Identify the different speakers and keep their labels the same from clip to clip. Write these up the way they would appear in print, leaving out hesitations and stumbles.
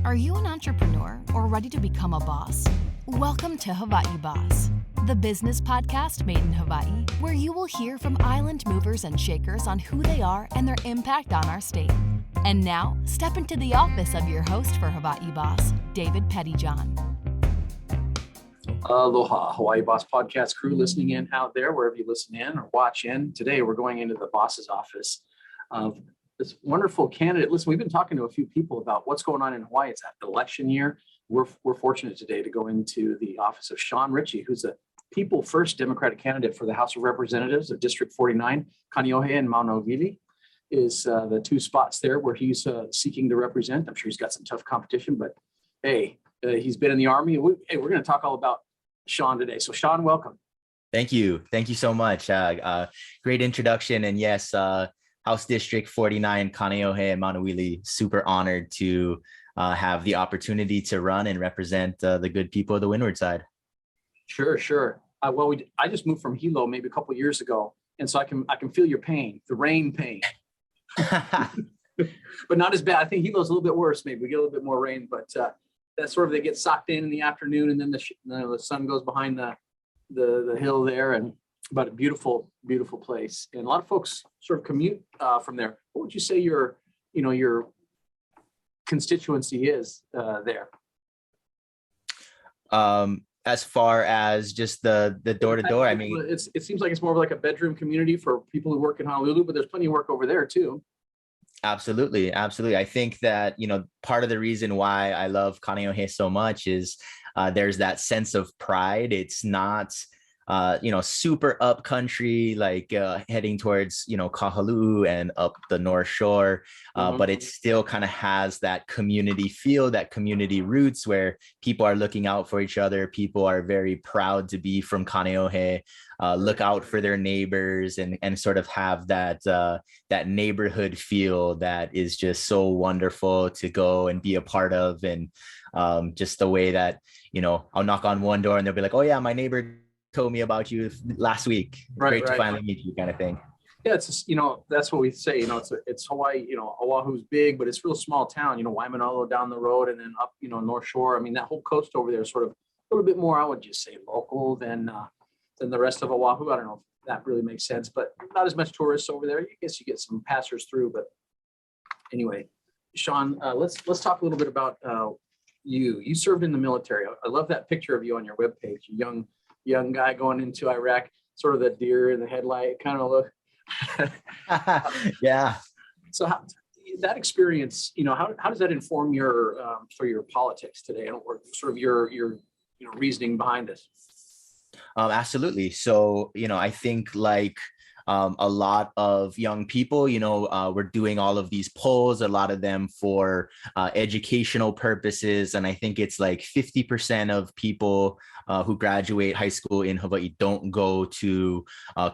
Speaker 1: Are you an entrepreneur or ready to become a boss? Welcome to Hawaii Boss, the business podcast made in Hawaii, where you will hear from island movers and shakers on who they are and their impact on our state. And now, step into the office of your host for Hawaii Boss, David Pettijohn.
Speaker 2: Aloha, Hawaii Boss podcast crew listening in out there, wherever you listen in or watch in. Today, we're going into the boss's office of this wonderful candidate. Listen, we've been talking to a few people about what's going on in Hawaii. It's the election year. We're fortunate today to go into the office of Shawn Richey, who's a People First Democratic Candidate for the House of Representatives of District 49. Kaneohe and Maunawili is the two spots there where he's seeking to represent. I'm sure he's got some tough competition, but hey, he's been in the Army. We're going to talk all about Shawn today. So Shawn, welcome.
Speaker 3: Thank you. Thank you so much. Great introduction. And yes, House District 49, Kaneohe and Maunawili, super honored to have the opportunity to run and represent the good people of the Windward side. Sure.
Speaker 2: I just moved from Hilo maybe a couple of years ago, and so I can feel your pain, the rain pain, but not as bad. I think Hilo's a little bit worse. Maybe we get a little bit more rain, but that's sort of, they get socked in the afternoon, and then the sun goes behind the hill there, and but a beautiful place. And a lot of folks sort of commute from there. What would you say your constituency is there?
Speaker 3: As far as just the door to door, I mean,
Speaker 2: it seems like it's more of like a bedroom community for people who work in Honolulu, but there's plenty of work over there too.
Speaker 3: Absolutely. I think that, part of the reason why I love Kaneohe so much is there's that sense of pride. It's not super up country, like heading towards, Kahaluu and up the North Shore. But it still kind of has that community feel, that community roots where people are looking out for each other. People are very proud to be from Kaneohe, look out for their neighbors and sort of have that neighborhood feel that is just so wonderful to go and be a part of. And just the way that, I'll knock on one door and they'll be like, oh yeah, my neighbor told me about you last week. Great to finally meet you, kind of thing.
Speaker 2: Yeah, it's just, that's what we say. It's Hawaii. Oahu's big, but it's a real small town. Waimanalo down the road, and then up, North Shore. I mean, that whole coast over there is sort of a little bit more, I would just say, local than the rest of Oahu. I don't know if that really makes sense, but not as much tourists over there. I guess you get some passers through, but anyway, Shawn, let's talk a little bit about you. You served in the military. I love that picture of you on your webpage. Young guy going into Iraq, sort of the deer in the headlight kind of look.
Speaker 3: Yeah.
Speaker 2: So that experience, how does that inform your politics today, or sort of your reasoning behind this?
Speaker 3: Absolutely. So, I think like a lot of young people, we're doing all of these polls, a lot of them for educational purposes. And I think it's like 50% of people who graduate high school in Hawaii don't go to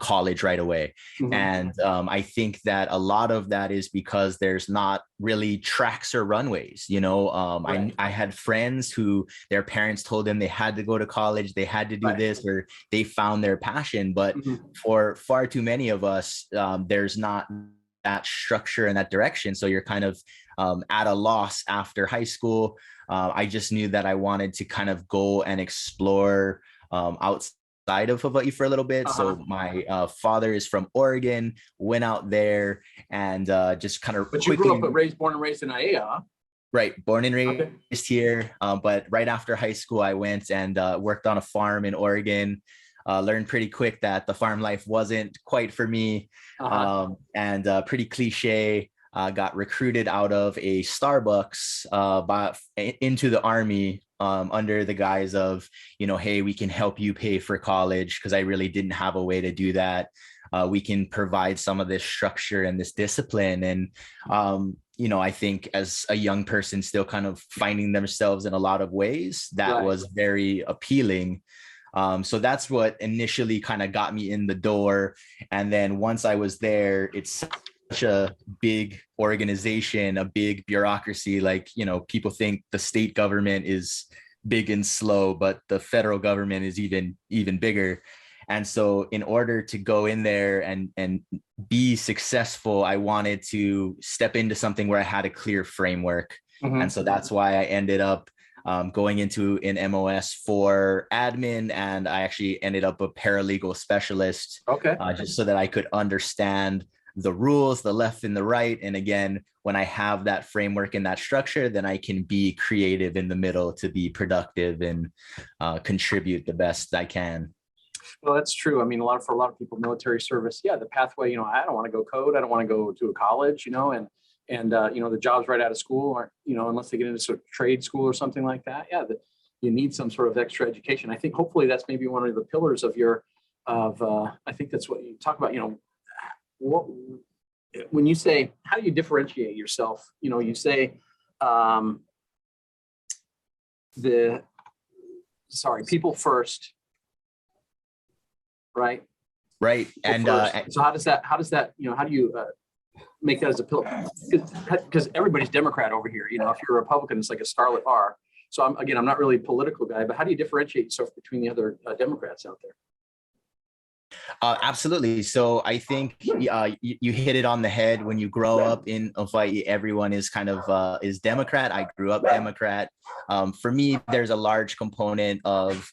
Speaker 3: college right away. Mm-hmm. And I think that a lot of that is because there's not really tracks or runways. Right. I had friends who their parents told them they had to go to college, they had to do this, or they found their passion. But for far too many of us, there's not that structure and that direction. So you're kind of at a loss after high school. I just knew that I wanted to kind of go and explore outside of Hawaii for a little bit. So my father is from Oregon, went out there and just kind of.
Speaker 2: But you grew up, born and raised in Aiea, huh?
Speaker 3: Right, born and raised here. But right after high school, I went and worked on a farm in Oregon. Learned pretty quick that the farm life wasn't quite for me, and pretty cliche. Got recruited out of a Starbucks into the Army under the guise of, hey, we can help you pay for college, because I really didn't have a way to do that. We can provide some of this structure and this discipline. And, I think as a young person still kind of finding themselves in a lot of ways, that was very appealing. So that's what initially kind of got me in the door. And then once I was there, it's such a big organization, a big bureaucracy. Like, people think the state government is big and slow, but the federal government is even bigger. And so in order to go in there and be successful, I wanted to step into something where I had a clear framework. And so that's why I ended up going into an MOS for admin, and I actually ended up a paralegal specialist, just so that I could understand the rules, the left and the right. And again, when I have that framework and that structure, then I can be creative in the middle to be productive and contribute the best I can.
Speaker 2: Well, that's true. I mean, for a lot of people, military service, the pathway, I don't want to go code. I don't want to go to a college, and the jobs right out of school aren't, unless they get into sort of trade school or something like that. You need some sort of extra education. I think hopefully that's maybe one of the pillars of I think that's what you talk about, when you say, how do you differentiate yourself? You say, people first. Right. And so how does that, how do you make that as a pillar? Because everybody's Democrat over here. If you're a Republican, it's like a scarlet bar. So I'm not really a political guy, but how do you differentiate yourself between the other Democrats out there?
Speaker 3: Absolutely. So I think you hit it on the head. When you grow up in Hawaii, everyone is kind of is Democrat. I grew up Democrat. For me, there's a large component of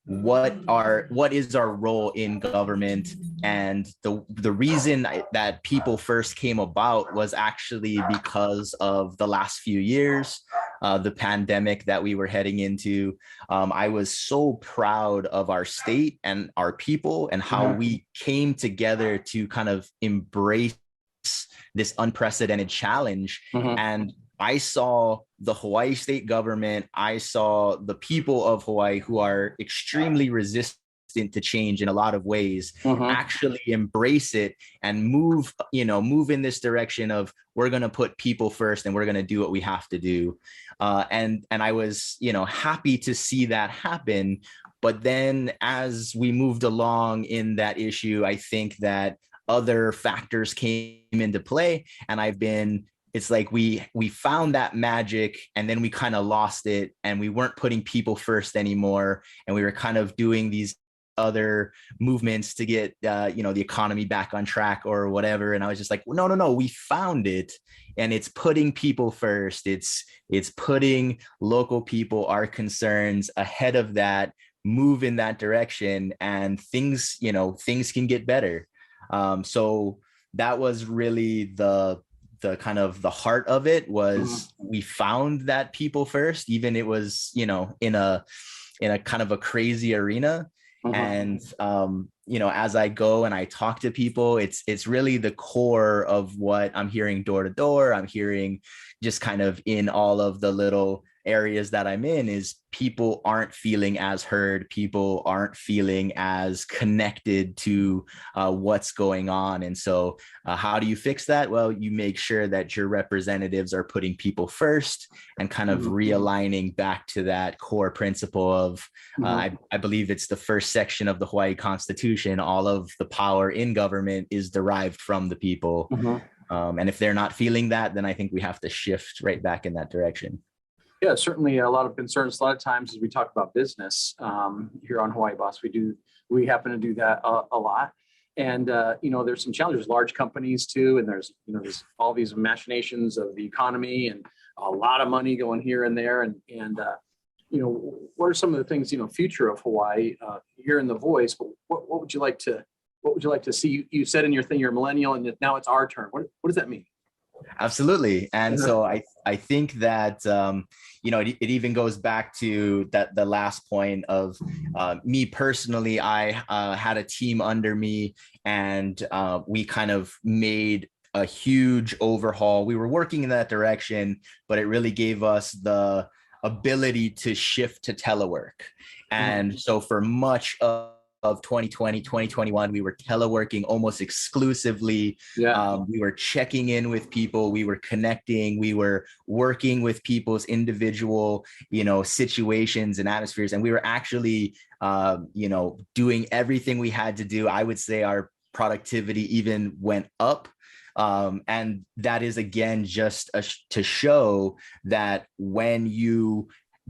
Speaker 3: what is our role in government, and the reason that people first came about was actually because of the last few years, the pandemic that we were heading into. I was so proud of our state and our people and how we came together to kind of embrace this unprecedented challenge. And I saw the Hawaii state government, I saw the people of Hawaii, who are extremely resistant to change in a lot of ways, actually embrace it and move in this direction of, we're going to put people first and we're going to do what we have to do. And I was, happy to see that happen. But then as we moved along in that issue, I think that other factors came into play, and it's like we found that magic, and then we kind of lost it, and we weren't putting people first anymore, and we were kind of doing these other movements to get the economy back on track or whatever. And I was just like, no, we found it, and it's putting people first. It's putting local people, our concerns ahead of that, move in that direction, and things can get better. So that was really the kind of the heart of it, was we found that people first, even it was, in a kind of a crazy arena. And, as I go and I talk to people, it's really the core of what I'm hearing door to door. I'm hearing just kind of in all of the little areas that I'm in, is people aren't feeling as heard. People aren't feeling as connected to what's going on. And so how do you fix that? Well, you make sure that your representatives are putting people first and kind of realigning back to that core principle of, I believe it's the first section of the Hawaii Constitution, all of the power in government is derived from the people. And if they're not feeling that, then I think we have to shift right back in that direction.
Speaker 2: Yeah, certainly a lot of concerns. A lot of times as we talk about business here on Hawaii Boss, we happen to do that a lot. And, there's some challenges, large companies too. And there's all these machinations of the economy and a lot of money going here and there. And what are some of the things, future of Hawaii here in The Voice, but what would you like to see? You said in your thing, you're a millennial, and now it's our turn. What does that mean?
Speaker 3: Absolutely. And so I think that, it even goes back to the last point of me personally. I had a team under me, and we kind of made a huge overhaul. We were working in that direction, but it really gave us the ability to shift to telework. And so for much of 2020, 2021, we were teleworking almost exclusively. We were checking in with people, we were connecting, we were working with people's individual, situations and atmospheres. And we were actually, doing everything we had to do. I would say our productivity even went up. And that is, again, just to show that when you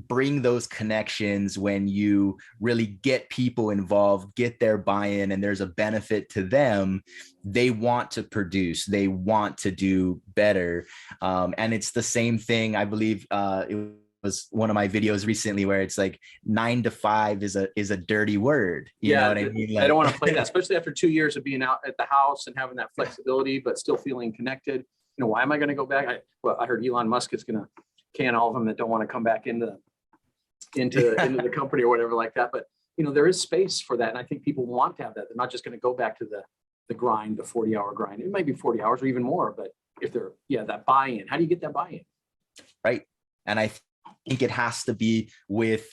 Speaker 3: bring those connections, when you really get people involved, get their buy-in, and there's a benefit to them, they want to produce, they want to do better. And it's the same thing, I believe, it was one of my videos recently where it's like 9 to 5 is a dirty word. You know what I mean? Like,
Speaker 2: I don't want to play that, especially after 2 years of being out at the house and having that flexibility, but still feeling connected. You know, why am I going to go back? I heard Elon Musk is going to can all of them that don't want to come back into the company or whatever like that. But, you know, there is space for that. And I think people want to have that. They're not just going to go back to the grind, the 40-hour grind. It might be 40 hours or even more, but if they're, that buy-in, how do you get that buy-in?
Speaker 3: Right. And I think it has to be with,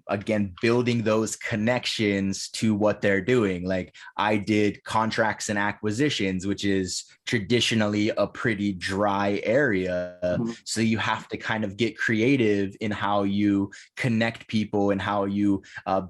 Speaker 3: again, building those connections to what they're doing. Like, I did contracts and acquisitions, which is traditionally a pretty dry area. Mm-hmm. So you have to kind of get creative in how you connect people and how you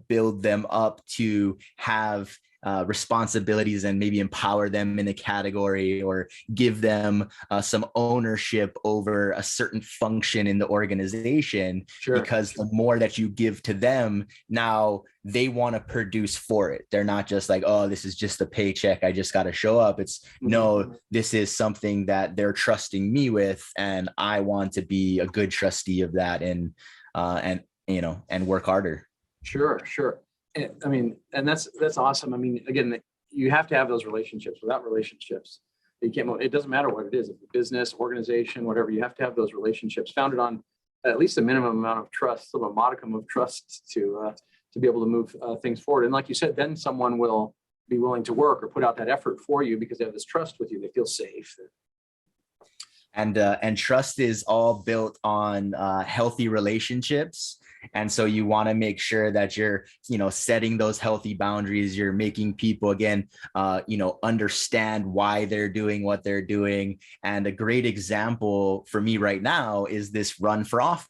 Speaker 3: build them up to have responsibilities and maybe empower them in a category or give them some ownership over a certain function in the organization. Sure. Because the more that you give to them, now they want to produce for it. They're not just like, oh, this is just a paycheck, I just got to show up. It's no, this is something that they're trusting me with, and I want to be a good trustee of that, and work harder.
Speaker 2: Sure. I mean, and that's awesome. I mean, again, you have to have those relationships. Without relationships, you can't move. It doesn't matter what it is, if it's a business, organization, whatever, you have to have those relationships founded on at least a minimum amount of trust, some modicum of trust to be able to move things forward. And like you said, then someone will be willing to work or put out that effort for you because they have this trust with you. They feel safe.
Speaker 3: And trust is all built on healthy relationships. And so you want to make sure that you're, setting those healthy boundaries. You're making people, again, understand why they're doing what they're doing. And a great example for me right now is this run for office.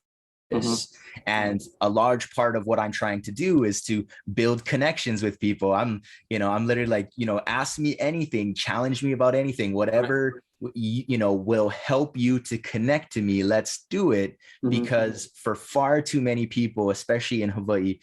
Speaker 3: Mm-hmm. And a large part of what I'm trying to do is to build connections with people. I'm literally like, ask me anything, challenge me about anything, whatever, will help you to connect to me. Let's do it. Mm-hmm. Because for far too many people, especially in Hawaii,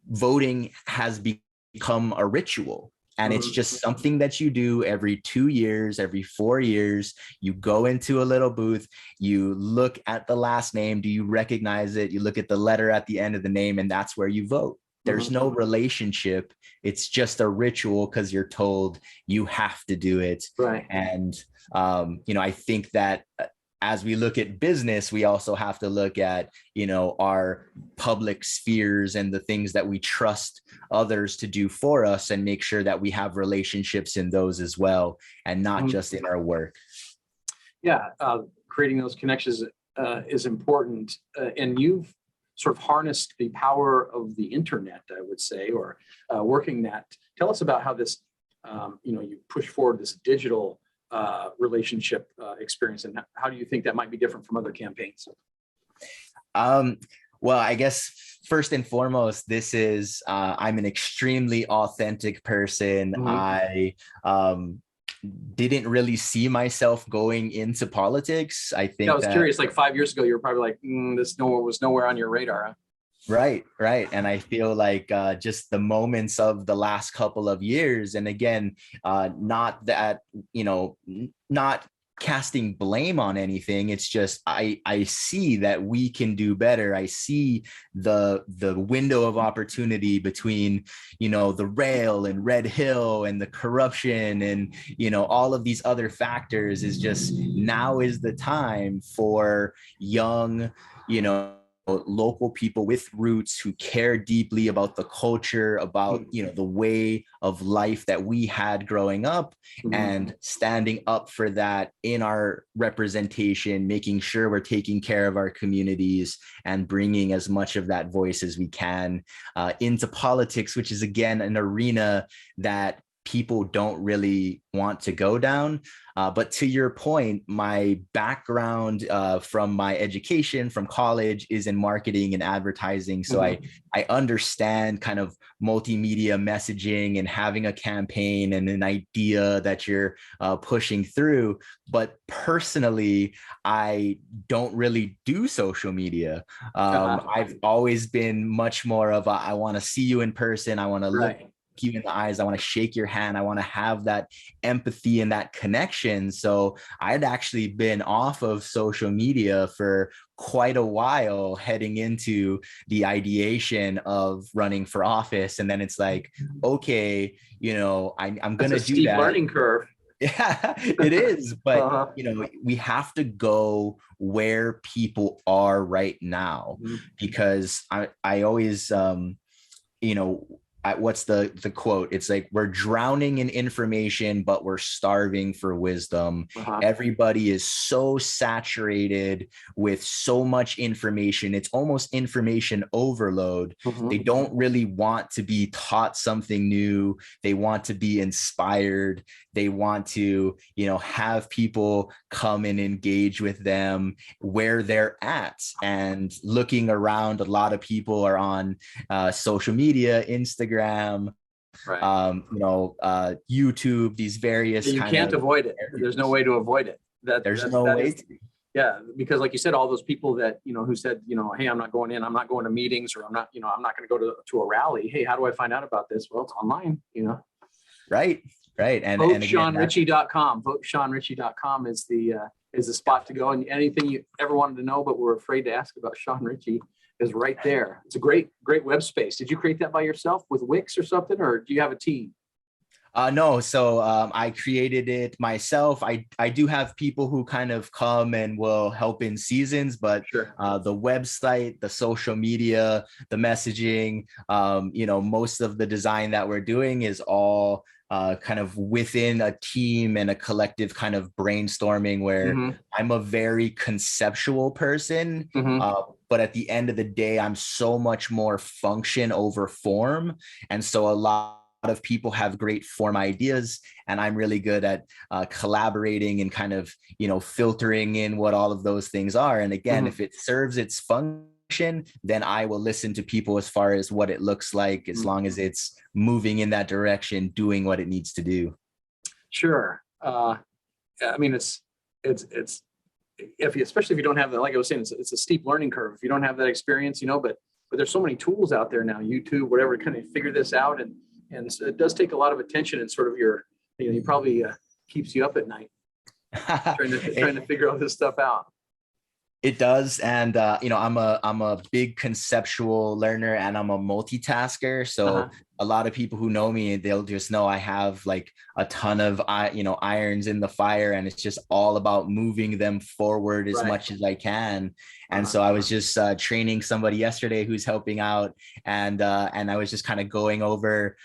Speaker 3: voting has become a ritual. And it's just something that you do every 2 years, every 4 years. You go into a little booth, you look at the last name. Do you recognize it? You look at the letter at the end of the name, and that's where you vote. There's no relationship. It's just a ritual because you're told you have to do it. Right. And, I think that as we look at business, we also have to look at, our public spheres and the things that we trust others to do for us, and make sure that we have relationships in those as well, and not just in our work.
Speaker 2: Yeah. Creating those connections is important. And you've sort of harnessed the power of the internet, I would say, or working that. Tell us about how this, you push forward this digital relationship experience, and how do you think that might be different from other campaigns?
Speaker 3: Well, I guess first and foremost, this is I'm an extremely authentic person. Mm-hmm. I didn't really see myself going into politics. I think
Speaker 2: I was curious, like 5 years ago, you were probably like, this was nowhere on your radar. Huh?
Speaker 3: Right. And I feel like just the moments of the last couple of years, and again, not that, not casting blame on anything. It's just, I see that we can do better. I see the window of opportunity between, the rail and Red Hill and the corruption and, all of these other factors. Is just, now is the time for young, local people with roots who care deeply about the culture, about, the way of life that we had growing up, and standing up for that in our representation, making sure we're taking care of our communities and bringing as much of that voice as we can into politics, which is, again, an arena that people don't really want to go down. But to your point, my background from my education from college is in marketing and advertising. So I understand kind of multimedia messaging and having a campaign and an idea that you're pushing through. But personally, I don't really do social media. I've always been much more of I want to see you in person. I want to look you in the eyes. I want to shake your hand. I want to have that empathy and that connection. So I'd actually been off of social media for quite a while heading into the ideation of running for office. And then it's like, okay, you know, I'm going to do
Speaker 2: steep
Speaker 3: that.
Speaker 2: Learning curve.
Speaker 3: Yeah, it is. But, you know, we have to go where people are right now, because I always, you know, what's the quote? It's like, we're drowning in information, but we're starving for wisdom. Everybody is so saturated with so much information. It's almost information overload. They don't really want to be taught something new. They want to be inspired. They want to, you know, have people come and engage with them where they're at. And looking around, a lot of people are on social media, Instagram, you know, YouTube, these various.
Speaker 2: You can't avoid it. There's no way to avoid it.
Speaker 3: There's no way.
Speaker 2: Yeah, because like you said, all those people that, you know, who said, you know, hey, I'm not going in, I'm not going to meetings, or I'm not going to go to a rally. Hey, how do I find out about this? Well, it's online, you know. Right.
Speaker 3: And
Speaker 2: VoteShawnRichey.com. VoteShawnRichey.com is the spot to go. And anything you ever wanted to know but were afraid to ask about Shawn Richey is right there. It's a great web space. Did you create that by yourself with Wix or something, or do you have a team?
Speaker 3: No. So I created it myself. I do have people who kind of come and will help in seasons, but the website, the social media, the messaging, you know, most of the design that we're doing is all kind of within a team and a collective kind of brainstorming, where I'm a very conceptual person, but at the end of the day, I'm so much more function over form. And so a lot of people have great form ideas, and I'm really good at collaborating and kind of, you know, filtering in what all of those things are. And again, if it serves its function, then I will listen to people as far as what it looks like, as long as it's moving in that direction, doing what it needs to do. Sure.
Speaker 2: I mean, it's especially if you don't have that, like I was saying, it's a steep learning curve. If you don't have that experience, you know, but there's so many tools out there now, YouTube, whatever, to kind of figure this out. And so it does take a lot of attention, and sort of your, you know, you probably keeps you up at night trying to figure all this stuff out.
Speaker 3: It does. And, you know, I'm a big conceptual learner, and I'm a multitasker. So a lot of people who know me, they'll just know I have like a ton of, you know, irons in the fire, and it's just all about moving them forward as much as I can. And so I was just training somebody yesterday who's helping out, and I was just kind of going over,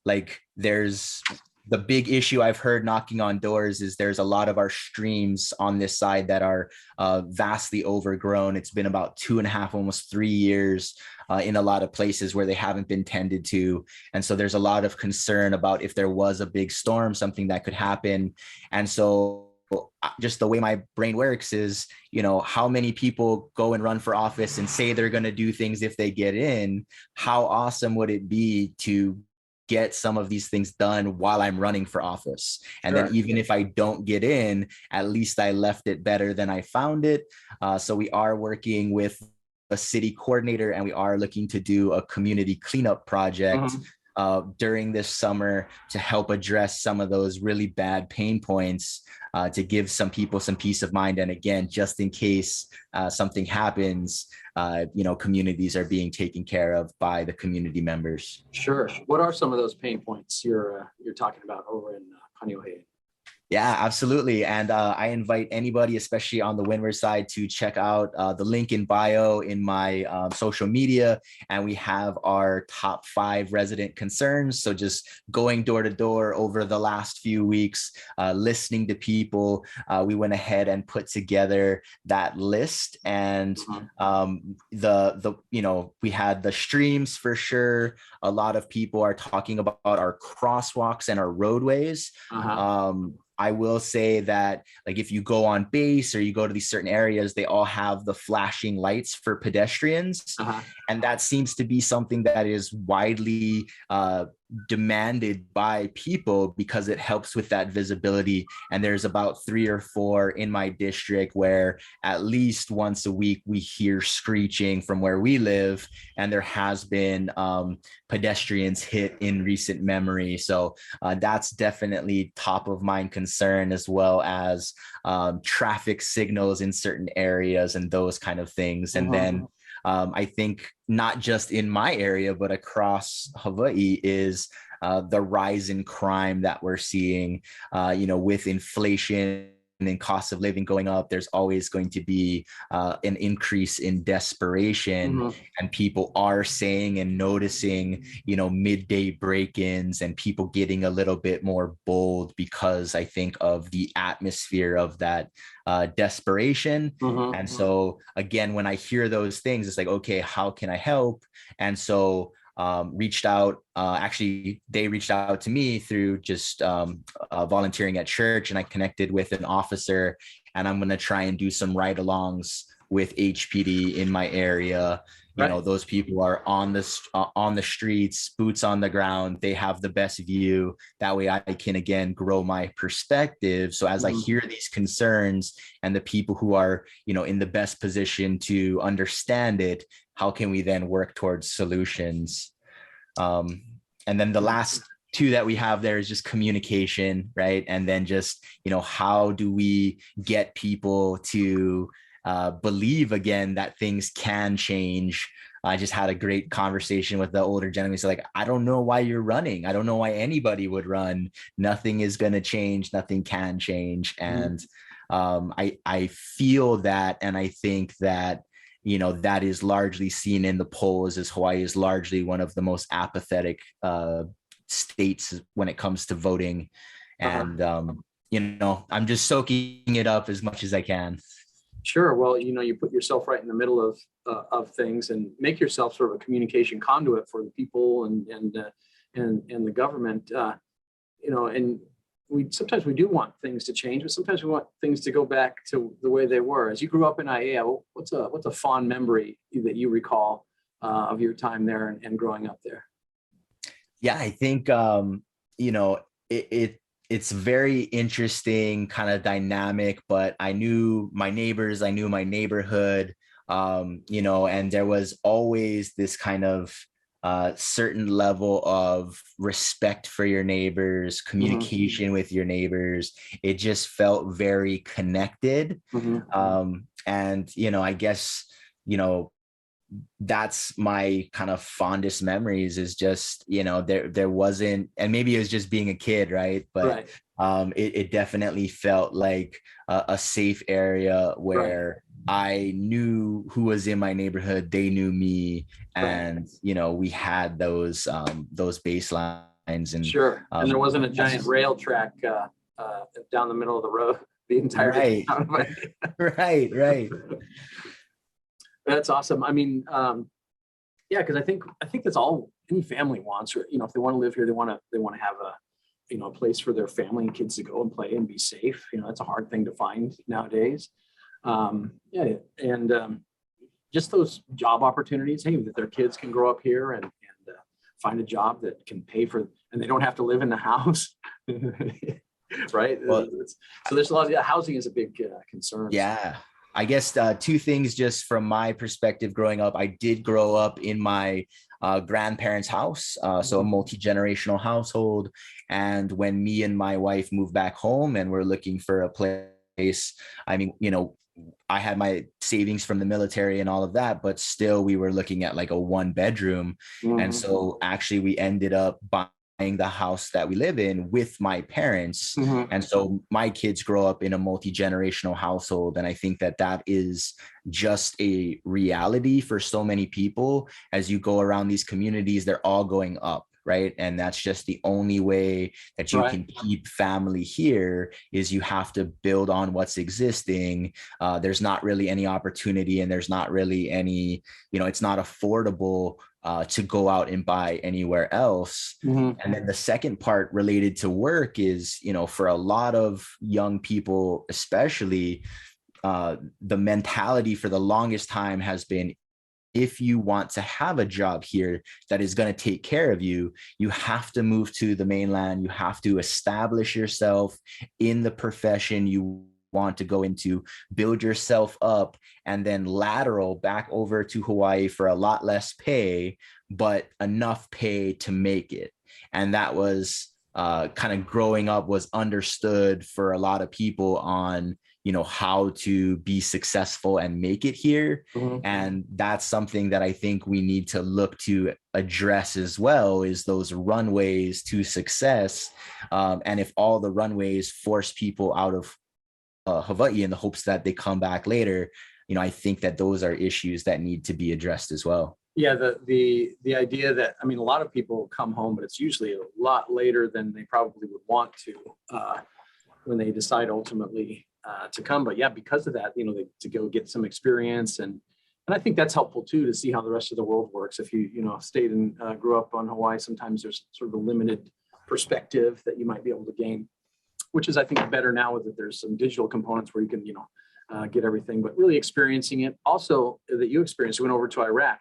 Speaker 3: like, there's the big issue I've heard knocking on doors is there's a lot of our streams on this side that are vastly overgrown. It's been about 2.5, almost 3 years in a lot of places where they haven't been tended to. And so there's a lot of concern about if there was a big storm, something that could happen. And so just the way my brain works is, you know, how many people go and run for office and say they're going to do things if they get in? How awesome would it be to get some of these things done while I'm running for office? And then even if I don't get in, at least I left it better than I found it. So we are working with a city coordinator, and we are looking to do a community cleanup project during this summer to help address some of those really bad pain points, to give some people some peace of mind. And again, just in case something happens, you know, communities are being taken care of by the community members.
Speaker 2: Sure. What are some of those pain points you're talking about over in Kaneohe?
Speaker 3: Yeah, absolutely. And I invite anybody, especially on the Windward side, to check out the link in bio in my social media. And we have our top 5 resident concerns. So just going door to door over the last few weeks, listening to people, we went ahead and put together that list. And we had the streams for sure. A lot of people are talking about our crosswalks and our roadways. I will say that, like, if you go on base or you go to these certain areas, they all have the flashing lights for pedestrians. And that seems to be something that is widely demanded by people because it helps with that visibility. And there's about 3 or 4 in my district where at least once a week we hear screeching from where we live, and there has been pedestrians hit in recent memory. So that's definitely top of mind concern, as well as traffic signals in certain areas and those kind of things. And then I think not just in my area, but across Hawaii is the rise in crime that we're seeing, with inflation and cost of living going up. There's always going to be an increase in desperation, and people are saying and noticing, midday break-ins and people getting a little bit more bold because I think of the atmosphere of that desperation. And so again, when I hear those things, it's like, okay, how can I help? And so reached out, actually they reached out to me through just volunteering at church, and I connected with an officer, and I'm going to try and do some ride-alongs with HPD in my area. Those people are on the streets, boots on the ground. They have the best view. That way I can, again, grow my perspective. So as I hear these concerns and the people who are, in the best position to understand it, how can we then work towards solutions? And then the last 2 that we have there is just communication, right? And then just, how do we get people to believe again that things can change? I just had a great conversation with the older gentleman. He's like, I don't know why you're running. I don't know why anybody would run. Nothing is going to change. Nothing can change. And I feel that, and I think that, that is largely seen in the polls, as Hawaii is largely one of the most apathetic states when it comes to voting. And, I'm just soaking it up as much as I can.
Speaker 2: Sure. Well, you put yourself right in the middle of things and make yourself sort of a communication conduit for the people and the government. And sometimes we do want things to change, but sometimes we want things to go back to the way they were. As you grew up in Aiea, what's a fond memory that you recall of your time there and growing up there?
Speaker 3: Yeah, I think it's very interesting, kind of dynamic, but I knew my neighbors, I knew my neighborhood, and there was always this kind of certain level of respect for your neighbors, communication with your neighbors. It just felt very connected. And, I guess, that's my kind of fondest memories, is just, there wasn't, and maybe it was just being a kid, right? But it definitely felt like a safe area where I knew who was in my neighborhood, they knew me, and we had those baselines. And
Speaker 2: and there wasn't a giant rail track down the middle of the road the entire time.
Speaker 3: Right.
Speaker 2: That's awesome. I mean, because I think that's all any family wants. Or if they want to live here, they want to have a place for their family and kids to go and play and be safe. That's a hard thing to find nowadays. Just those job opportunities. Hey, that their kids can grow up here and find a job that can pay for, and they don't have to live in the house. Right. Well, so there's a lot of housing is a big concern.
Speaker 3: Yeah. I guess 2 things just from my perspective growing up. I did grow up in my grandparents' house, so a multi-generational household. And when me and my wife moved back home and we're looking for a place, I mean, I had my savings from the military and all of that, but still we were looking at like a 1-bedroom. And so actually we ended up the house that we live in with my parents. And so my kids grow up in a multi-generational household. And I think that that is just a reality for so many people. As you go around these communities, they're all going up, right? And that's just the only way that you can keep family here, is you have to build on what's existing. There's not really any opportunity, and there's not really any, it's not affordable to go out and buy anywhere else. And then the second part related to work is, for a lot of young people, especially, the mentality for the longest time has been, if you want to have a job here that is going to take care of you, you have to move to the mainland. You have to establish yourself in the profession you want to go into, build yourself up, and then lateral back over to Hawaii for a lot less pay, but enough pay to make it. And that was kind of growing up was understood for a lot of people on, how to be successful and make it here. And that's something that I think we need to look to address as well, is those runways to success. And if all the runways force people out of Hawaii in the hopes that they come back later, I think that those are issues that need to be addressed as well.
Speaker 2: Yeah, the idea that, a lot of people come home, but it's usually a lot later than they probably would want to when they decide ultimately to come. But yeah, because of that, to go get some experience, and I think that's helpful too, to see how the rest of the world works. If you stayed and grew up on Hawaii, sometimes there's sort of a limited perspective that you might be able to gain, which is, I think, better now that there's some digital components where you can get everything, but really experiencing it. Also, that you experienced, you went over to Iraq.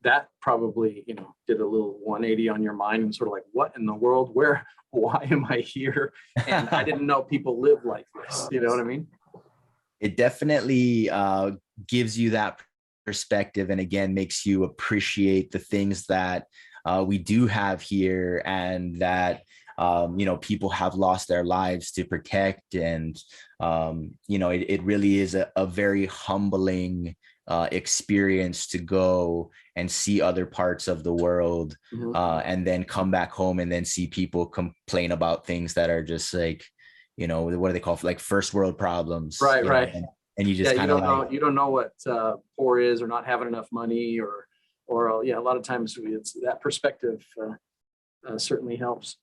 Speaker 2: That probably, did a little 180 on your mind, and sort of like, what in the world, why am I here? And I didn't know people live like this. You know what I mean?
Speaker 3: It definitely gives you that perspective, and again, makes you appreciate the things that we do have here, and that, people have lost their lives to protect. And, it really is a very humbling experience to go and see other parts of the world, and then come back home and then see people complain about things that are just like, what do they call, like, first world problems,
Speaker 2: right.
Speaker 3: And you just kind of
Speaker 2: you don't know what poor is, or not having enough money, or a lot of times it's that perspective certainly helps.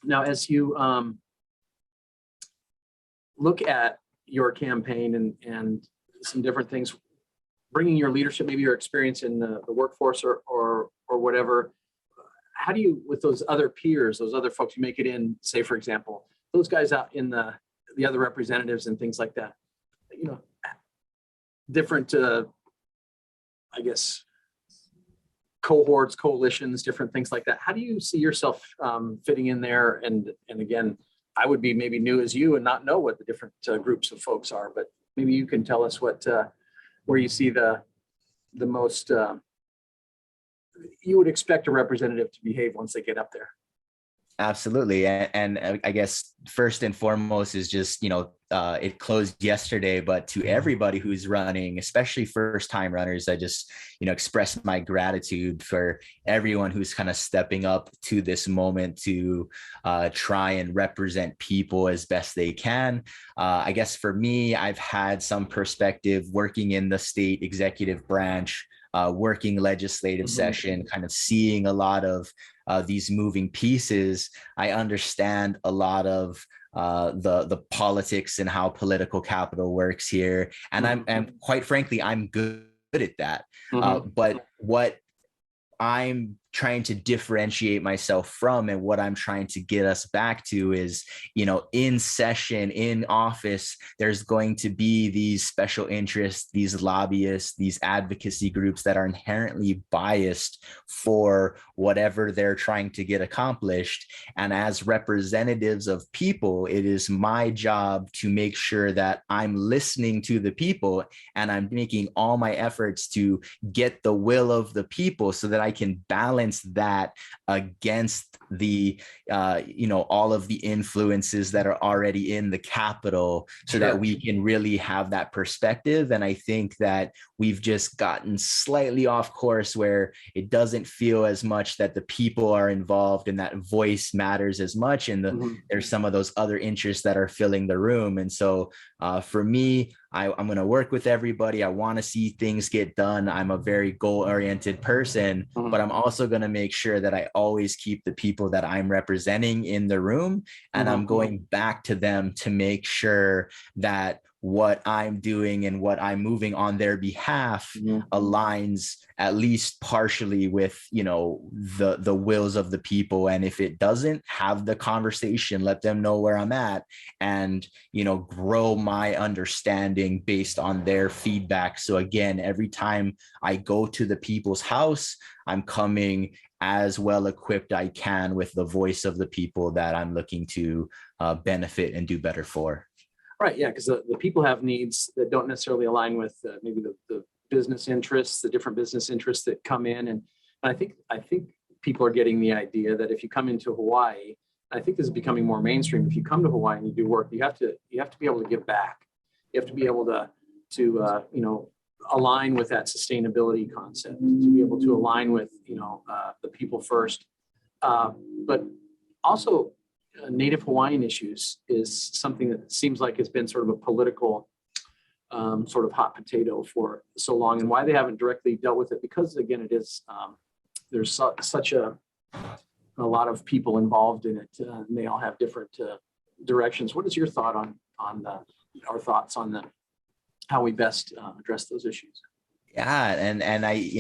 Speaker 2: Now, as you look at your campaign and some different things, bringing your leadership, maybe your experience in the workforce or whatever, how do you, with those other peers, those other folks you make it in, say, for example, those guys out in the other representatives and things like that, different, I guess, cohorts, coalitions, different things like that. How do you see yourself fitting in there? And again, I would be maybe new as you and not know what the different groups of folks are, but maybe you can tell us where you see the most you would expect a representative to behave once they get up there.
Speaker 3: Absolutely. And I guess first and foremost is just, it closed yesterday, but to everybody who's running, especially first time runners, I just, express my gratitude for everyone who's kind of stepping up to this moment to try and represent people as best they can. I guess for me, I've had some perspective working in the state executive branch, working legislative session, kind of seeing a lot of these moving pieces. I understand a lot of the politics and how political capital works here. And I'm quite frankly, I'm good at that. But what I'm trying to differentiate myself from, and what I'm trying to get us back to is, in session, in office, there's going to be these special interests, these lobbyists, these advocacy groups that are inherently biased for whatever they're trying to get accomplished. And as representatives of people, it is my job to make sure that I'm listening to the people, and I'm making all my efforts to get the will of the people so that I can balance balance that against the all of the influences that are already in the capital, so that we can really have that perspective. And I think that we've just gotten slightly off course, where it doesn't feel as much that the people are involved and that voice matters as much, and there's some of those other interests that are filling the room. And so for me, I'm going to work with everybody. I want to see things get done. I'm a very goal-oriented person, but I'm also going to make sure that I always keep the people that I'm representing in the room, and I'm going back to them to make sure that what I'm doing and what I'm moving on their behalf aligns at least partially with, the wills of the people. And if it doesn't, have the conversation, let them know where I'm at, and, grow my understanding based on their feedback. So again, every time I go to the people's house, I'm coming as well equipped I can with the voice of the people that I'm looking to benefit and do better for.
Speaker 2: Right. Yeah. Because the people have needs that don't necessarily align with maybe the business interests, the different business interests that come in. And I think people are getting the idea that if you come into Hawaii, I think this is becoming more mainstream. If you come to Hawaii and you do work, you have to be able to give back. You have to be able to align with that sustainability concept, to be able to align with, the people first. But also, Native Hawaiian issues is something that seems like has been sort of a political sort of hot potato for so long, and why they haven't directly dealt with it, because again, it is there's such a lot of people involved in it, and they all have different directions. What is your thought on our thoughts on how we best address those issues?
Speaker 3: Yeah. And I,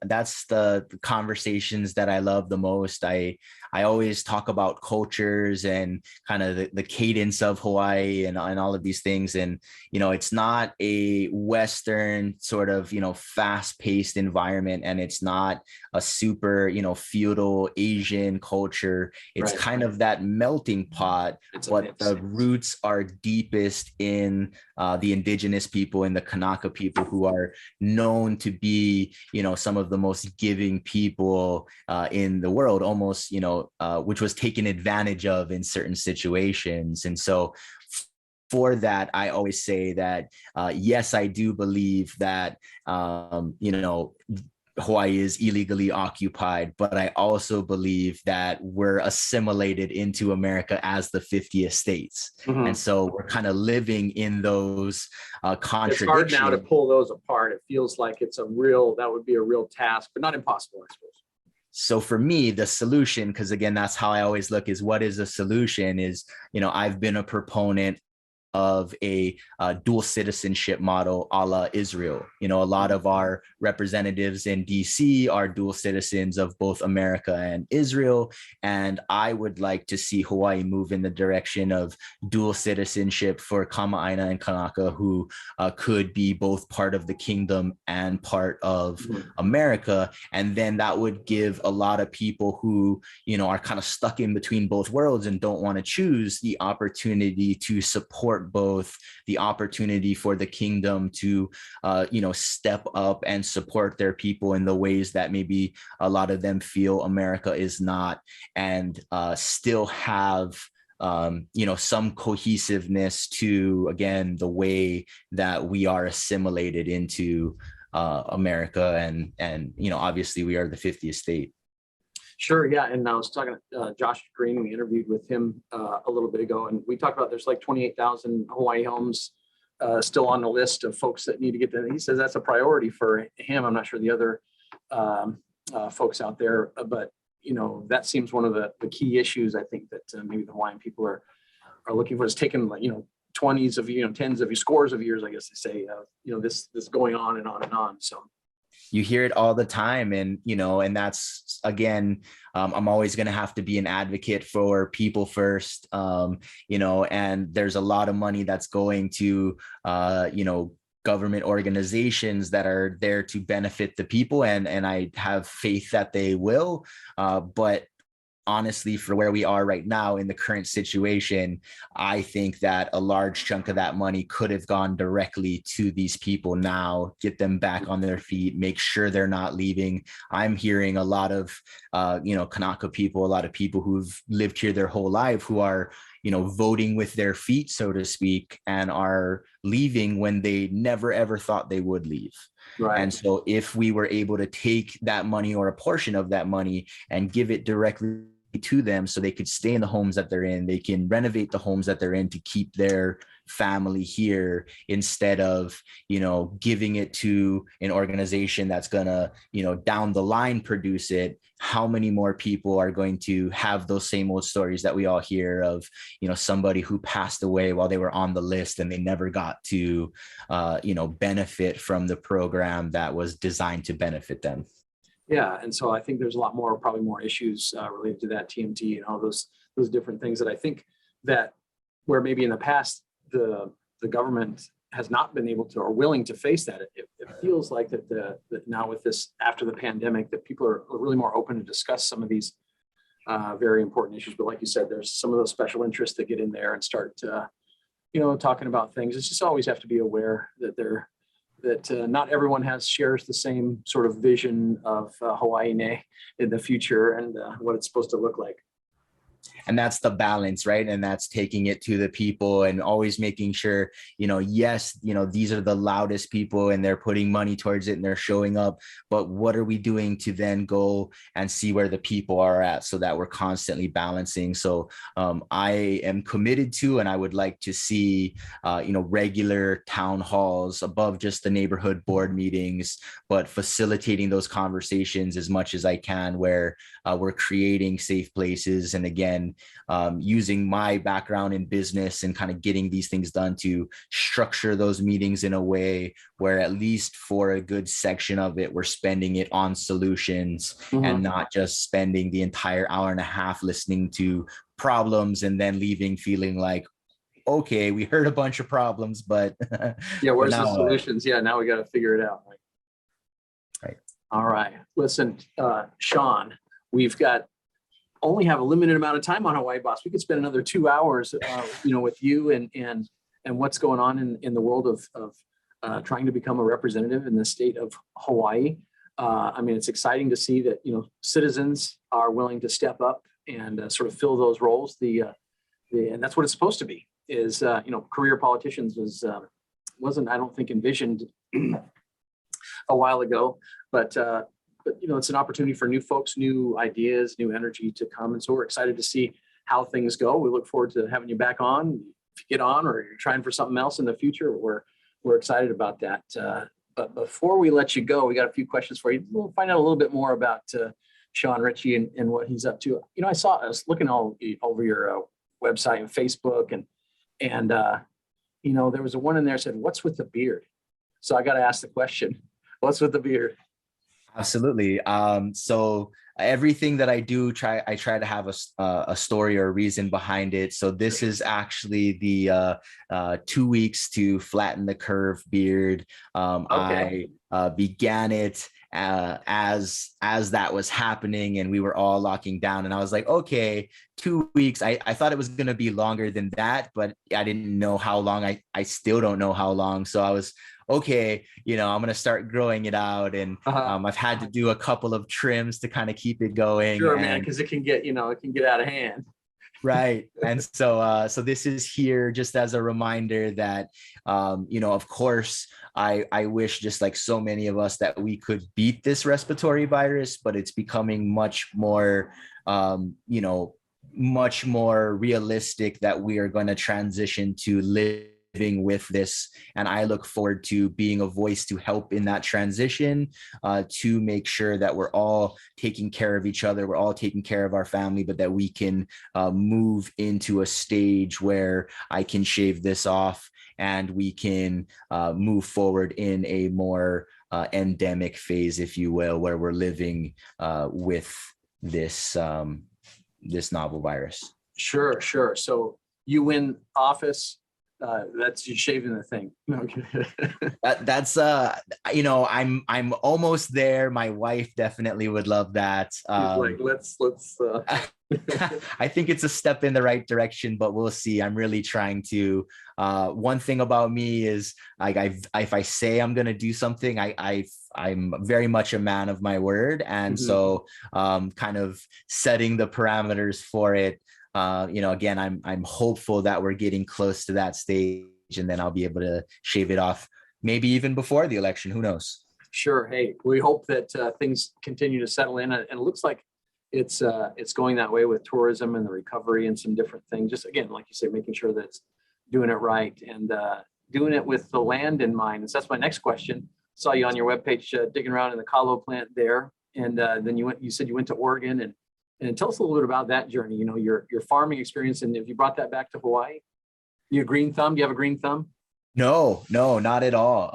Speaker 3: that's the conversations that I love the most. I always talk about cultures and kind of the cadence of Hawaii and all of these things. And, it's not a Western sort of, fast paced environment, and it's not a super, feudal Asian culture. It's kind of that melting pot, but the roots are deepest in the indigenous people and the Kanaka people, who are known to be, some of the most giving people in the world, almost, which was taken advantage of in certain situations. And so for that, I always say that, yes, I do believe that, Hawaii is illegally occupied, but I also believe that we're assimilated into America as the 50th states. And so we're kind of living in those contradictions.
Speaker 2: It's hard now to pull those apart. It feels like that would be a real task, but not impossible, I suppose.
Speaker 3: So for me, the solution, because again, that's how I always look, is what is a solution is, I've been a proponent of a dual citizenship model a la Israel. A lot of our representatives in DC are dual citizens of both America and Israel. And I would like to see Hawaii move in the direction of dual citizenship for Kama'aina and Kanaka, who could be both part of the kingdom and part of America. And then that would give a lot of people who, are kind of stuck in between both worlds and don't want to choose, the opportunity to support both, the opportunity for the kingdom to, step up and support their people in the ways that maybe a lot of them feel America is not, and still have, some cohesiveness to, again, the way that we are assimilated into America. And, obviously we are the 50th state.
Speaker 2: Sure. Yeah. And I was talking to Josh Green. We interviewed with him a little bit ago, and we talked about there's like 28,000 Hawaii homes still on the list of folks that need to get that. He says that's a priority for him. I'm not sure the other folks out there, but that seems one of the key issues. I think that maybe the Hawaiian people are looking for. It's taken 20s of tens of scores of years, I guess they say. This going on and on and on. So.
Speaker 3: You hear it all the time. And, and that's, again, I'm always going to have to be an advocate for people first, and there's a lot of money that's going to, government organizations that are there to benefit the people. And I have faith that they will. But honestly, for where we are right now in the current situation, I think that a large chunk of that money could have gone directly to these people now, get them back on their feet, make sure they're not leaving. I'm hearing a lot of, Kanaka people, a lot of people who've lived here their whole life who are, voting with their feet, so to speak, and are leaving when they never, ever thought they would leave.
Speaker 2: Right.
Speaker 3: And so if we were able to take that money or a portion of that money and give it directly to them so they could stay in the homes that they're in, they can renovate the homes that they're in to keep their family here, instead of, giving it to an organization that's gonna, down the line produce it. How many more people are going to have those same old stories that we all hear of, somebody who passed away while they were on the list and they never got to, benefit from the program that was designed to benefit them?
Speaker 2: Yeah, and so I think there's a lot more, probably more issues related to that TMT and all those different things that I think that where maybe in the past the government has not been able to or willing to face that. It feels like that now with this after the pandemic that people are really more open to discuss some of these very important issues. But like you said, there's some of those special interests that get in there and start talking about things. It's just always have to be aware that not everyone shares the same sort of vision of Hawaii in the future and what it's supposed to look like.
Speaker 3: And that's the balance, right? And that's taking it to the people and always making sure, yes, these are the loudest people and they're putting money towards it and they're showing up. But what are we doing to then go and see where the people are at, so that we're constantly balancing? So I am committed to, and I would like to see, regular town halls above just the neighborhood board meetings, but facilitating those conversations as much as I can, where we're creating safe places. And again, using my background in business and kind of getting these things done to structure those meetings in a way where at least for a good section of it, we're spending it on solutions and not just spending the entire hour and a half listening to problems and then leaving feeling like, okay, we heard a bunch of problems, but
Speaker 2: yeah, where's the solutions? Yeah, now we got to figure it out.
Speaker 3: Right.
Speaker 2: All right. Listen, Shawn, we've only have a limited amount of time on Hawaii Boss. We could spend another 2 hours, with you and what's going on in the world of trying to become a representative in the state of Hawaii. I mean, it's exciting to see that, citizens are willing to step up and sort of fill those roles. And that's what it's supposed to be, is, career politicians wasn't, I don't think, envisioned a while ago, but it's an opportunity for new folks, new ideas, new energy to come. And so we're excited to see how things go. We look forward to having you back on. If you get on or you're trying for something else in the future, we're excited about that. But before we let you go, we got a few questions for you. We'll find out a little bit more about Shawn Richey and what he's up to. I was looking all over your website and Facebook, and there was one in there that said, "What's with the beard?" So I got to ask the question, what's with the beard?
Speaker 3: Absolutely. So everything that I do, I try to have a story or a reason behind it. So this is actually the 2 weeks to flatten the curve beard.
Speaker 2: Okay.
Speaker 3: I began it as that was happening and we were all locking down, and I was like, okay, 2 weeks. I thought it was going to be longer than that, but I didn't know how long. I still don't know how long. So I was okay, I'm going to start growing it out. And I've had to do a couple of trims to kind of keep it going.
Speaker 2: Sure, man, because it can get out of hand.
Speaker 3: Right. And so this is here just as a reminder that, of course, I wish, just like so many of us, that we could beat this respiratory virus, but it's becoming much more, much more realistic that we are going to transition to living with this. And I look forward to being a voice to help in that transition, to make sure that we're all taking care of each other, we're all taking care of our family, but that we can move into a stage where I can shave this off and we can move forward in a more endemic phase, if you will, where we're living with this novel virus.
Speaker 2: Sure. So you win office That's you shaving the thing. Okay.
Speaker 3: That's I'm almost there. My wife definitely would love that.
Speaker 2: He's like, let's.
Speaker 3: I think it's a step in the right direction, but we'll see. I'm really trying to. One thing about me is like if I say I'm gonna do something, I'm very much a man of my word, and so kind of setting the parameters for it. Again, I'm hopeful that we're getting close to that stage, and then I'll be able to shave it off, maybe even before the election. Who knows?
Speaker 2: Sure. Hey, we hope that things continue to settle in, and it looks like it's going that way with tourism and the recovery and some different things. Just again, like you say, making sure that it's doing it right and doing it with the land in mind. And so that's my next question. Saw you on your webpage digging around in the Kahlo plant there, and then you said you went to Oregon and tell us a little bit about that journey. Your farming experience, and if you brought that back to Hawaii. You a green thumb? Do you have a green thumb?
Speaker 3: No, not at all.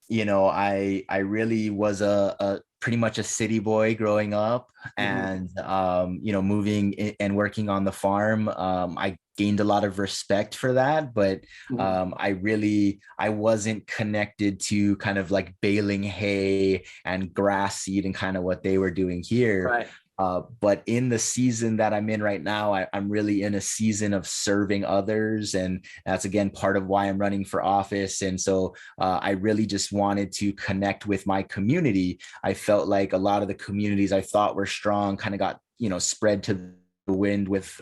Speaker 3: I really was a pretty much a city boy growing up, and moving and working on the farm. I gained a lot of respect for that, but I wasn't connected to kind of like baling hay and grass seed and kind of what they were doing here.
Speaker 2: Right.
Speaker 3: But in the season that I'm in right now, I'm really in a season of serving others. And that's, again, part of why I'm running for office. And so I really just wanted to connect with my community. I felt like a lot of the communities I thought were strong kind of got, spread to the wind with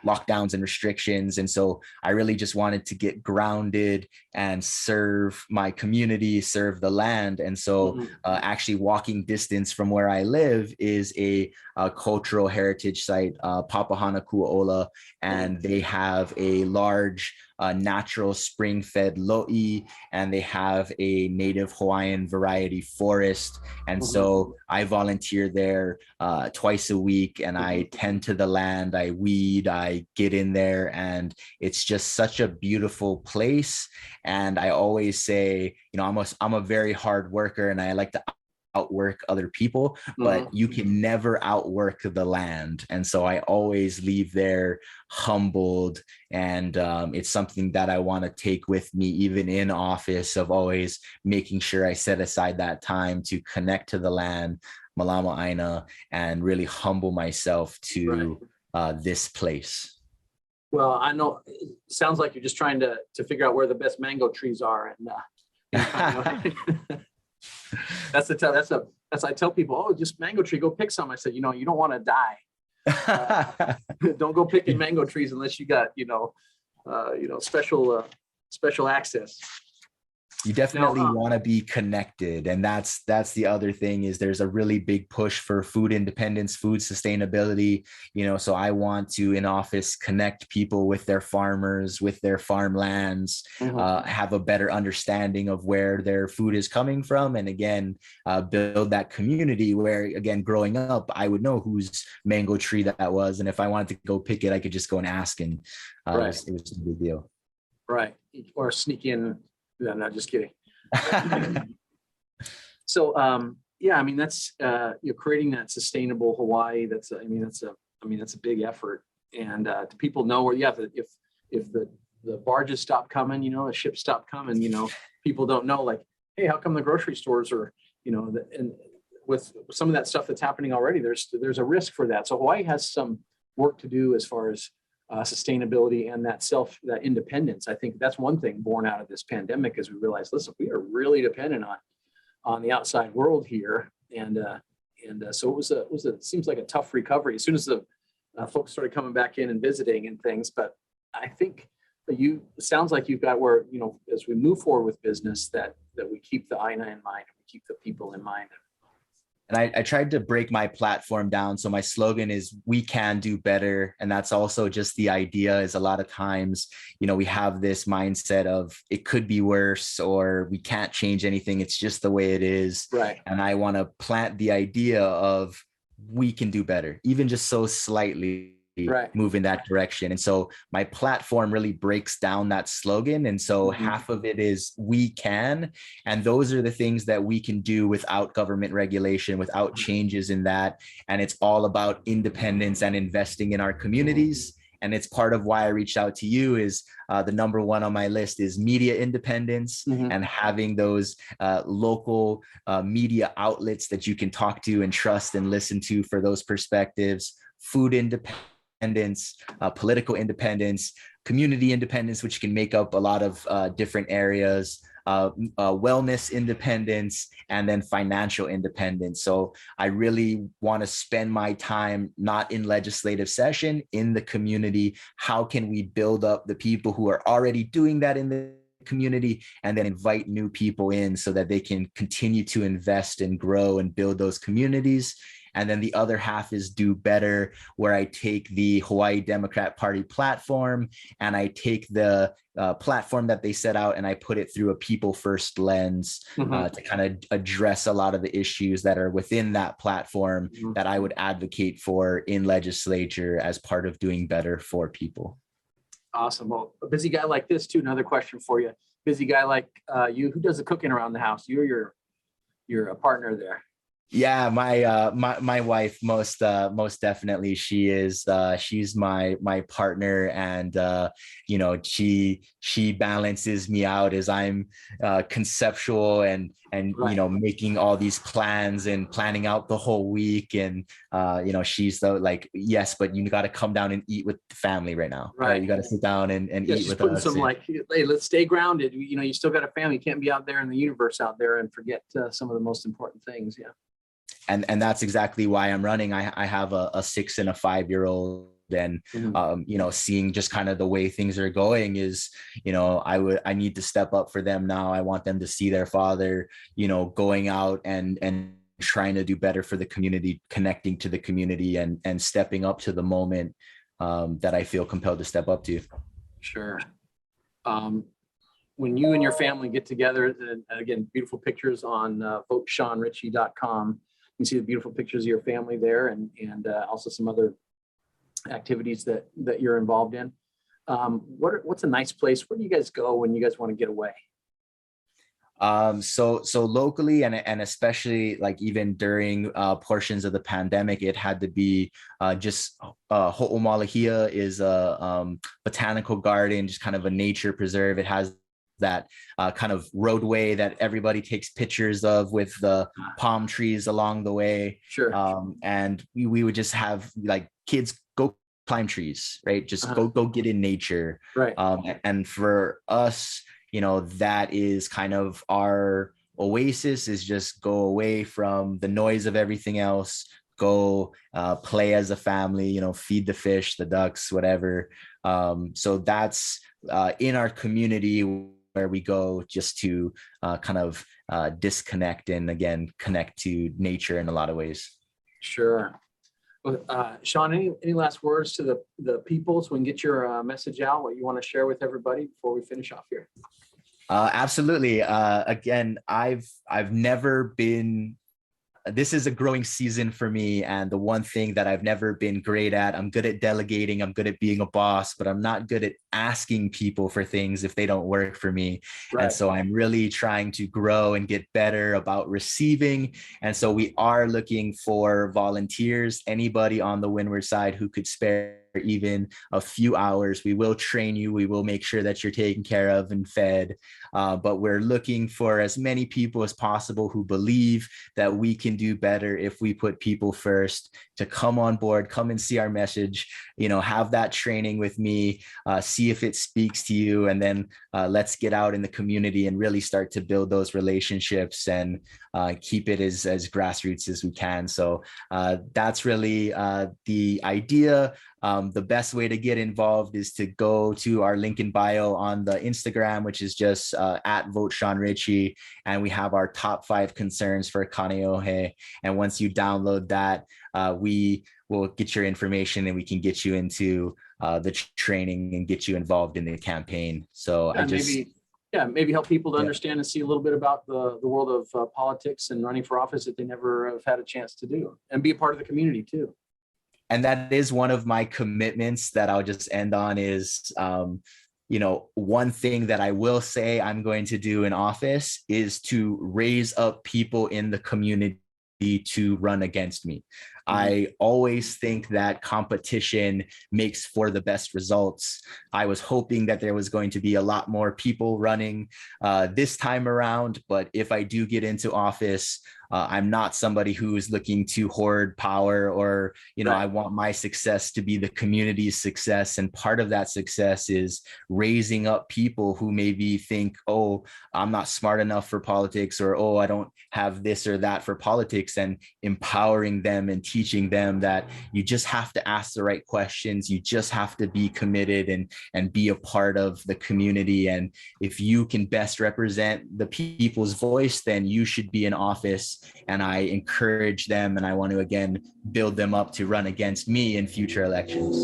Speaker 3: lockdowns and restrictions. And so I really just wanted to get grounded and serve my community, serve the land. And so actually walking distance from where I live is a cultural heritage site, Papahanaukua'ola, and they have a large natural spring-fed lo'i, and they have a native Hawaiian variety forest. And so I volunteer there twice a week, and I tend to the land, I weed, I get in there, and it's just such a beautiful place. And I always say, I'm a very hard worker, and I like to outwork other people, but you can never outwork the land. And so I always leave there humbled, and it's something that I want to take with me even in office, of always making sure I set aside that time to connect to the land, Malama Aina, and really humble myself to this place.
Speaker 2: Well, I know it sounds like you're just trying to figure out where the best mango trees are, and that's I tell people, oh, just mango tree, go pick some. I said, you don't want to die. Don't go picking mango trees unless you got special access.
Speaker 3: You definitely want to be connected. And that's the other thing, is there's a really big push for food independence, food sustainability, so I want to, in office, connect people with their farmers, with their farmlands, have a better understanding of where their food is coming from. And again, build that community where, again, growing up, I would know whose mango tree that was. And if I wanted to go pick it, I could just go and ask, and it was no big deal. Right.
Speaker 2: Or sneak in. No, not just kidding. So, that's creating that sustainable Hawaii. That's a big effort, and to people know where, if the barges stop coming, the ships stop coming, people don't know, like, hey, how come the grocery stores are, and with some of that stuff that's happening already, there's a risk for that. So Hawaii has some work to do as far as sustainability and that independence. I think that's one thing born out of this pandemic, is we realized, listen, we are really dependent on the outside world here, and so it seems like a tough recovery as soon as the folks started coming back in and visiting and things. But I think it sounds like you've got where, as we move forward with business, that we keep the INA in mind, and we keep the people in mind.
Speaker 3: And I tried to break my platform down. So my slogan is, we can do better. And that's also just the idea, is a lot of times, we have this mindset of it could be worse, or we can't change anything. It's just the way it is.
Speaker 2: Right.
Speaker 3: And I want to plant the idea of we can do better, even just so slightly. Move in that direction. And so my platform really breaks down that slogan. And so half of it is we can, and those are the things that we can do without government regulation, without changes in that. And it's all about independence and investing in our communities. And it's part of why I reached out to you. Is the number one on my list is media independence, and having those local media outlets that you can talk to and trust and listen to for those perspectives. Food independence, political independence, community independence, which can make up a lot of different areas, wellness independence, and then financial independence. So I really want to spend my time not in legislative session, in the community. How can we build up the people who are already doing that in the community, and then invite new people in so that they can continue to invest and grow and build those communities. And then the other half is do better, where I take the Hawaii Democrat Party platform and I take the platform that they set out and I put it through a people first lens to kind of address a lot of the issues that are within that platform that I would advocate for in legislature as part of doing better for people.
Speaker 2: Awesome. Well, a busy guy like this too. Another question for you. Busy guy like you, who does the cooking around the house? You or your partner there?
Speaker 3: Yeah, my wife most definitely. She's my partner, and she balances me out as I'm conceptual and making all these plans and planning out the whole week, and she's like, yes, but you got to come down and eat with the family right now. Right, you got to sit down and eat with us. Some
Speaker 2: hey, let's stay grounded. You still got a family. You can't be out there in the universe out there and forget some of the most important things. Yeah.
Speaker 3: And that's exactly why I'm running. I have a 6 and a 5-year-old, and seeing just kind of the way things are going is, I need to step up for them now. I want them to see their father, going out and trying to do better for the community, connecting to the community, and stepping up to the moment that I feel compelled to step up to.
Speaker 2: Sure. When you and your family get together, and again, beautiful pictures on voteshawnrichey.com. You can see the beautiful pictures of your family there, and also some other activities that you're involved in. What's a nice place? Where do you guys go when you guys want to get away?
Speaker 3: So locally, and especially like even during portions of the pandemic, it had to be just Ho'omalahia is a botanical garden, just kind of a nature preserve. It has that kind of roadway that everybody takes pictures of with the palm trees along the way.
Speaker 2: Sure.
Speaker 3: And we would just have like kids go climb trees, right? Just go get in nature.
Speaker 2: Right.
Speaker 3: And for us, that is kind of our oasis, is just go away from the noise of everything else, go play as a family, feed the fish, the ducks, whatever. So that's in our community where we go just to kind of disconnect and again connect to nature in a lot of ways.
Speaker 2: Sure. Well, Shawn, any last words to the people so we can get your message out, what you want to share with everybody before we finish off here?
Speaker 3: Absolutely. Again, I've never been. This is a growing season for me. And the one thing that I've never been great at, I'm good at delegating, I'm good at being a boss, but I'm not good at asking people for things if they don't work for me. Right. And so I'm really trying to grow and get better about receiving. And so we are looking for volunteers, anybody on the Windward side who could spare even a few hours. We will train you. We will make sure that you're taken care of and fed. But we're looking for as many people as possible who believe that we can do better if we put people first, to come on board, come and see our message, have that training with me, see if it speaks to you, and then let's get out in the community and really start to build those relationships and keep it as grassroots as we can. So that's really the idea. The best way to get involved is to go to our link in bio on the Instagram, which is just at Vote Shawn Richey. And we have our top 5 concerns for Kaneohe. And once you download that, we will get your information and we can get you into the training and get you involved in the campaign. So
Speaker 2: maybe help people to understand and see a little bit about the world of politics and running for office that they never have had a chance to do, and be a part of the community too.
Speaker 3: And that is one of my commitments that I'll just end on is, one thing that I will say I'm going to do in office is to raise up people in the community to run against me. I always think that competition makes for the best results. I was hoping that there was going to be a lot more people running this time around, but if I do get into office, I'm not somebody who is looking to hoard power or, I want my success to be the community's success. And part of that success is raising up people who maybe think, oh, I'm not smart enough for politics, or, oh, I don't have this or that for politics, and empowering them and teaching them that you just have to ask the right questions. You just have to be committed and be a part of the community. And if you can best represent the people's voice, then you should be in office. And I encourage them, and I want to, again, build them up to run against me in future elections.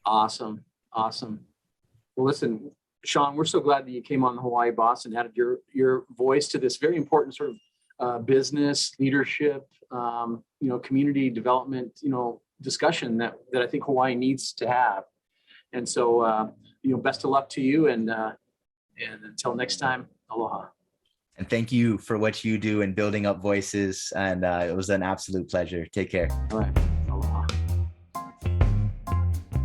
Speaker 2: Awesome. Well, listen, Shawn, we're so glad that you came on the Hawaii Boss and added your voice to this very important sort of business leadership, community development, discussion that I think Hawaii needs to have. And so, best of luck to you, and until next time, aloha.
Speaker 3: And thank you for what you do in building up voices. And it was an absolute pleasure. Take care.
Speaker 2: All right. Aloha.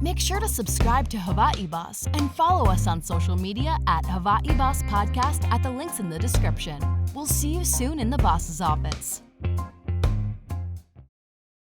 Speaker 1: Make sure to subscribe to Hawaii Boss and follow us on social media at Hawaii Boss Podcast at the links in the description. We'll see you soon in the boss's office.